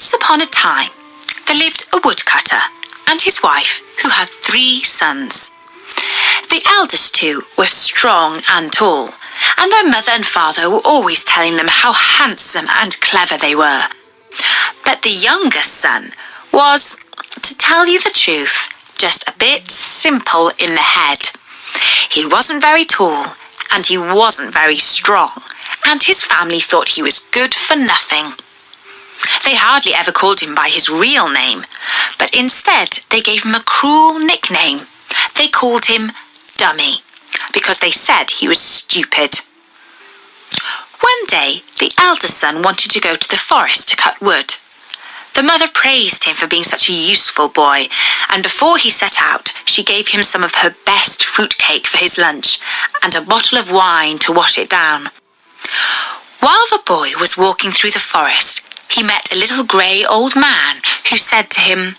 Once upon a time, there lived a woodcutter and his wife who had 3 sons. The eldest 2 were strong and tall, and their mother and father were always telling them how handsome and clever they were. But the youngest son was, to tell you the truth, just a bit simple in the head. He wasn't very tall, and he wasn't very strong, and his family thought he was good for nothing. They hardly ever called him by his real name, but instead they gave him a cruel nickname. They called him Dummy, because they said he was stupid. One day, the eldest son wanted to go to the forest to cut wood. The mother praised him for being such a useful boy, and before he set out, she gave him some of her best fruitcake for his lunch and a bottle of wine to wash it down. While the boy was walking through the forest, he met a little grey old man who said to him,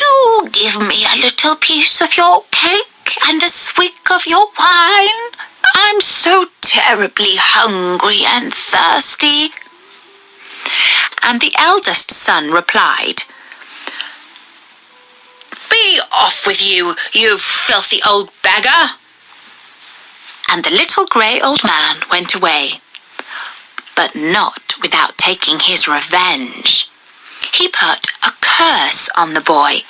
"Do give me a little piece of your cake and a swig of your wine. I'm so terribly hungry and thirsty." And the eldest son replied, "Be off with you, you filthy old beggar." And the little grey old man went away, but not without taking his revenge. He put a curse on the boy,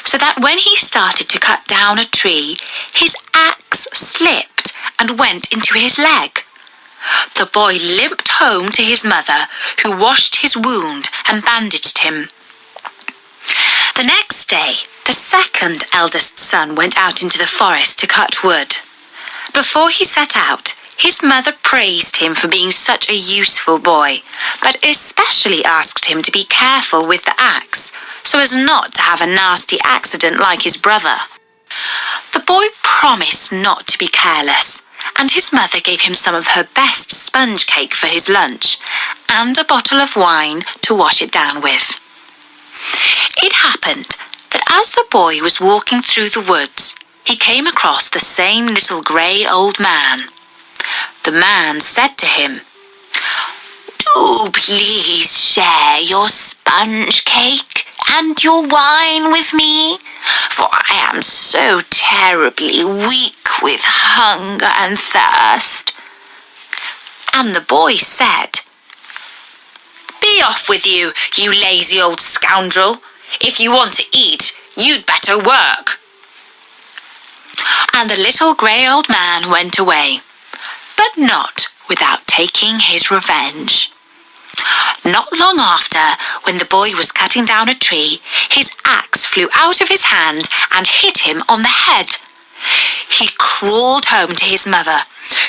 so that when he started to cut down a tree, his axe slipped and went into his leg. The boy limped home to his mother, who washed his wound and bandaged him. The next day, the second eldest son went out into the forest to cut wood. Before he set out, his mother praised him for being such a useful boy, but especially asked him to be careful with the axe, so as not to have a nasty accident like his brother. The boy promised not to be careless, and his mother gave him some of her best sponge cake for his lunch and a bottle of wine to wash it down with. It happened that as the boy was walking through the woods, he came across the same little grey old man. The man said to him, "Do please share your sponge cake and your wine with me, for I am so terribly weak with hunger and thirst." And the boy said, "Be off with you, you lazy old scoundrel. If you want to eat, you'd better work." And the little grey old man went away, but not without taking his revenge. Not long after, when the boy was cutting down a tree, his axe flew out of his hand and hit him on the head. He crawled home to his mother,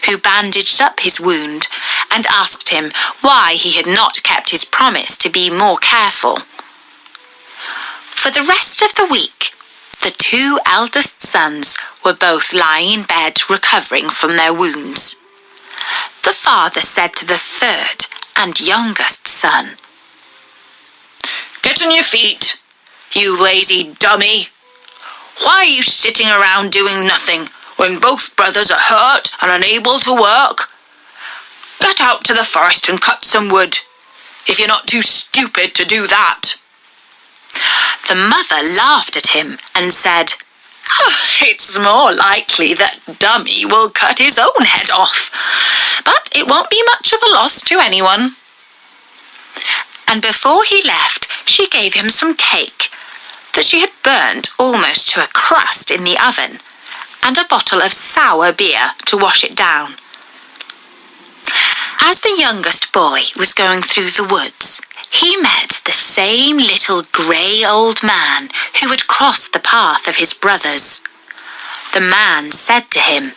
who bandaged up his wound and asked him why he had not kept his promise to be more careful. For the rest of the week, the 2 eldest sons were both lying in bed recovering from their wounds. The father said to the 3rd and youngest son, "Get on your feet, you lazy dummy. Why are you sitting around doing nothing when both brothers are hurt and unable to work? Get out to the forest and cut some wood, if you're not too stupid to do that." The mother laughed at him and said, "It's more likely that Dummy will cut his own head off, but it won't be much of a loss to anyone." And before he left, she gave him some cake that she had burnt almost to a crust in the oven, and a bottle of sour beer to wash it down. As the youngest boy was going through the woods, he met the same little grey old man who had crossed the path of his brothers. The man said to him,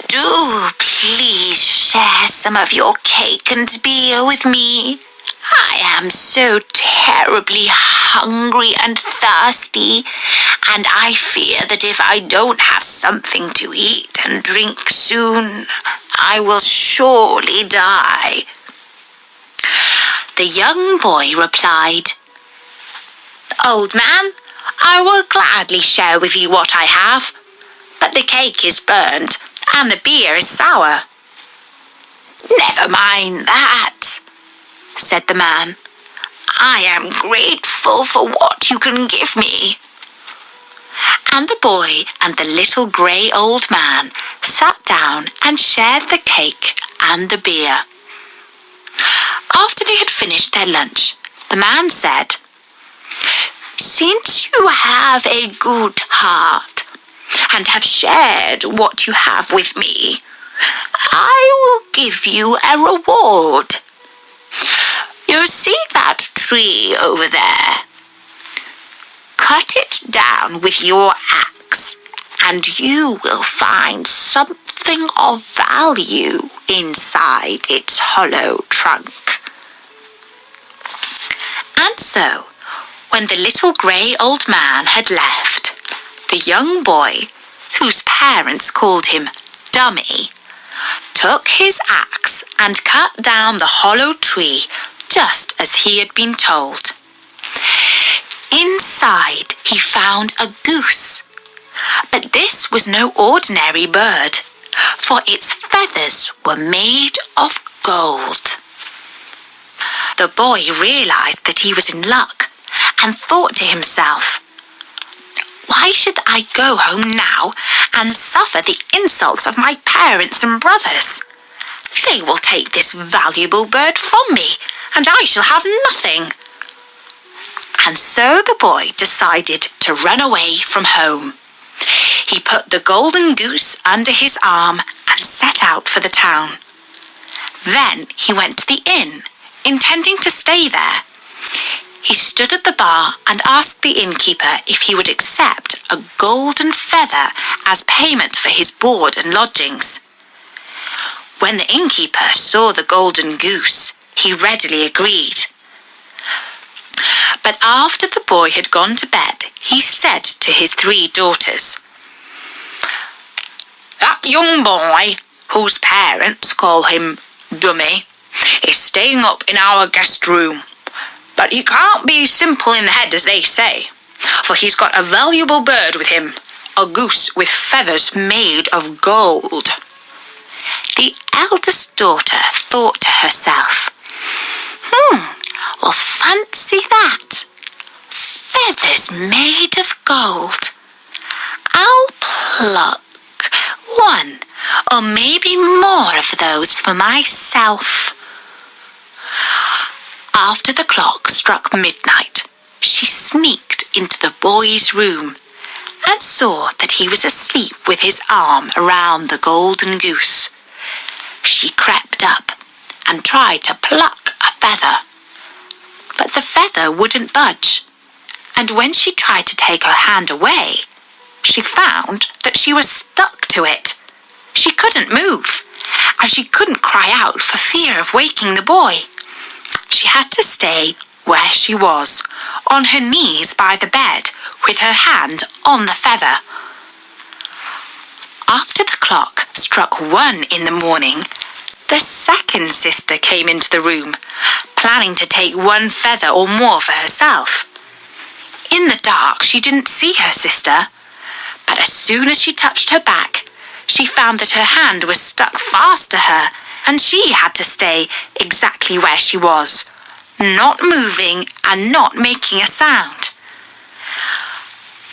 "Do please share some of your cake and beer with me. I am so terribly hungry and thirsty, and I fear that if I don't have something to eat and drink soon, I will surely die." The young boy replied, "Old man, I will gladly share with you what I have, but the cake is burnt and the beer is sour." "Never mind that," said the man. "I am grateful for what you can give me." And the boy and the little grey old man sat down and shared the cake and the beer. After they had finished their lunch, the man said, "Since you have a good heart and have shared what you have with me, I will give you a reward. You see that tree over there? Cut it down with your axe, and you will find something of value inside its hollow trunk." And so, when the little grey old man had left, the young boy, whose parents called him Dummy, took his axe and cut down the hollow tree just as he had been told. Inside he found a goose, but this was no ordinary bird, for its feathers were made of gold. The boy realized that he was in luck and thought to himself, "Why should I go home now and suffer the insults of my parents and brothers? They will take this valuable bird from me, and I shall have nothing." And so the boy decided to run away from home. He put the golden goose under his arm and set out for the town. Then he went to the inn, intending to stay there. He stood at the bar and asked the innkeeper if he would accept a golden feather as payment for his board and lodgings. When the innkeeper saw the golden goose, he readily agreed. But after the boy had gone to bed, he said to his 3 daughters, "That young boy, whose parents call him Dummy, is staying up in our guest room. But he can't be simple in the head, as they say, for he's got a valuable bird with him, a goose with feathers made of gold." The eldest daughter thought to herself, well, fancy that. Feathers made of gold. I'll pluck 1 or maybe more of those for myself. After the clock struck midnight, she sneaked into the boy's room and saw that he was asleep with his arm around the golden goose. She crept up and tried to pluck a feather, but the feather wouldn't budge, and when she tried to take her hand away, she found that she was stuck to it. She couldn't move, and she couldn't cry out for fear of waking the boy. She had to stay where she was, on her knees by the bed, with her hand on the feather. After the clock struck 1 in the morning, the second sister came into the room, planning to take 1 feather or more for herself. In the dark, she didn't see her sister, but as soon as she touched her back, she found that her hand was stuck fast to her, and she had to stay exactly where she was, not moving and not making a sound.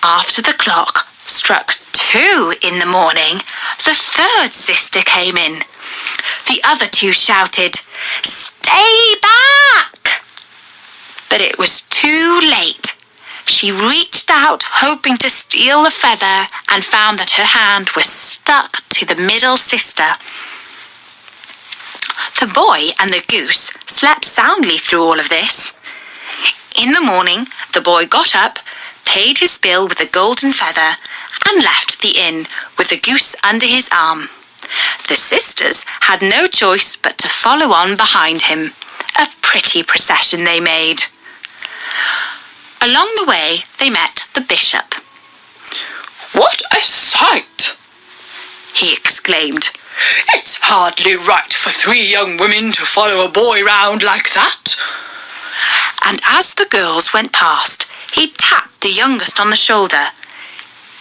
After the clock struck 2 in the morning, the third sister came in. The other 2 shouted, "Stay back!" But it was too late. She reached out, hoping to steal the feather, and found that her hand was stuck to the middle sister. The boy and the goose slept soundly through all of this. In the morning, the boy got up, paid his bill with a golden feather, and left the inn with the goose under his arm. The sisters had no choice but to follow on behind him. A pretty procession they made. Along the way, they met the bishop. "What a sight!" he exclaimed. "It's hardly right for 3 young women to follow a boy round like that." And as the girls went past, he tapped the youngest on the shoulder.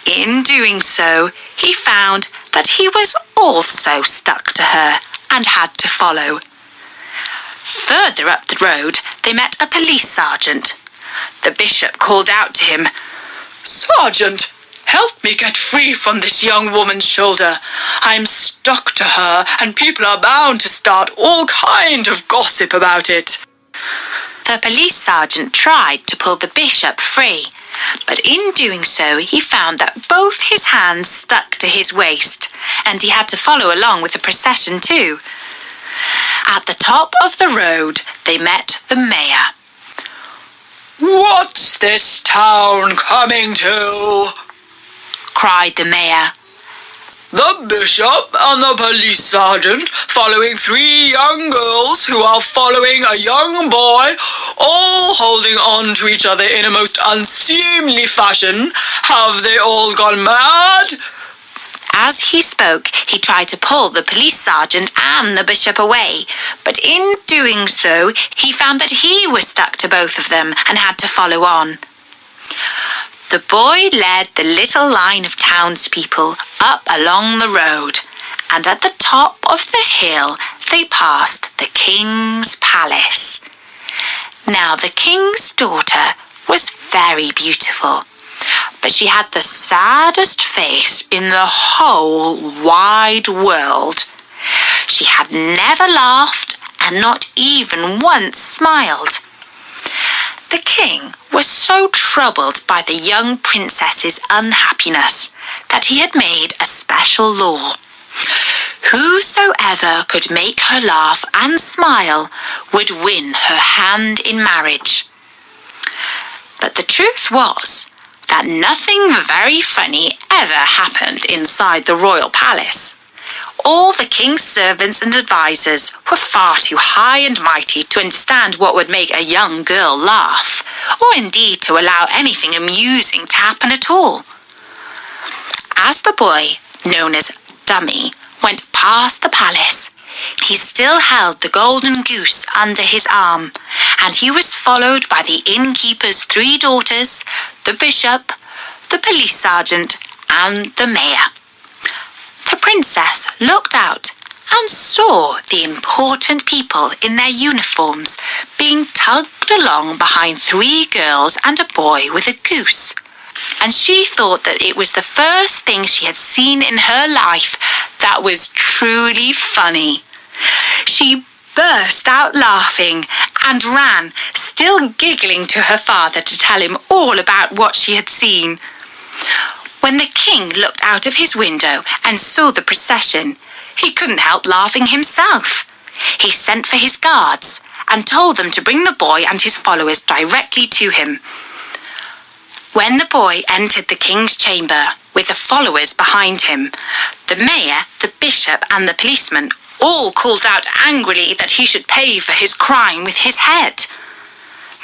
In doing so, he found that he was also stuck to her and had to follow. Further up the road, they met a police sergeant. The bishop called out to him, "Sergeant, help me get free from this young woman's shoulder. I'm stuck to her, and people are bound to start all kind of gossip about it." The police sergeant tried to pull the bishop free, but in doing so, he found that both his hands stuck to his waist, and he had to follow along with the procession too. At the top of the road, they met the mayor. "What's this town coming to?" cried the mayor. "The bishop and the police sergeant, following 3 young girls who are following a young boy, all holding on to each other in a most unseemly fashion. Have they all gone mad?" As he spoke, he tried to pull the police sergeant and the bishop away, but in doing so, he found that he was stuck to both of them and had to follow on. The boy led the little line of townspeople up along the road, and at the top of the hill they passed the king's palace. Now the king's daughter was very beautiful, but she had the saddest face in the whole wide world. She had never laughed and not even once smiled. The king was so troubled by the young princess's unhappiness that he had made a special law. Whosoever could make her laugh and smile would win her hand in marriage. But the truth was that nothing very funny ever happened inside the royal palace. All the king's servants and advisers were far too high and mighty to understand what would make a young girl laugh, or indeed to allow anything amusing to happen at all. As the boy, known as Dummy, went past the palace, he still held the golden goose under his arm, and he was followed by the innkeeper's 3 daughters, the bishop, the police sergeant, and the mayor. The princess looked out and saw the important people in their uniforms being tugged along behind 3 girls and a boy with a goose, and she thought that it was the first thing she had seen in her life that was truly funny. She burst out laughing and ran, still giggling, to her father to tell him all about what she had seen. When the king looked out of his window and saw the procession, he couldn't help laughing himself. He sent for his guards and told them to bring the boy and his followers directly to him. When the boy entered the king's chamber with the followers behind him, the mayor, the bishop, and the policeman all called out angrily that he should pay for his crime with his head.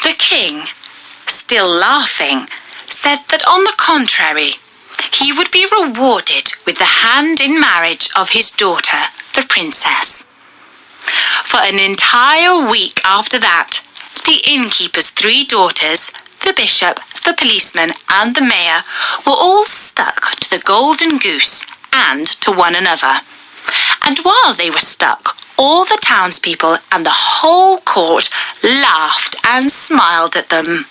The king, still laughing, said that on the contrary, he would be rewarded with the hand in marriage of his daughter, the princess. For an entire week after that, the innkeeper's 3 daughters, the bishop, the policeman, and the mayor were all stuck to the golden goose and to one another. And while they were stuck, all the townspeople and the whole court laughed and smiled at them.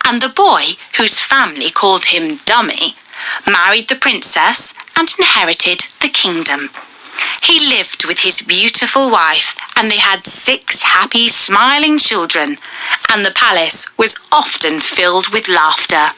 And the boy, whose family called him Dummy, married the princess and inherited the kingdom. He lived with his beautiful wife, and they had 6 happy, smiling children, and the palace was often filled with laughter.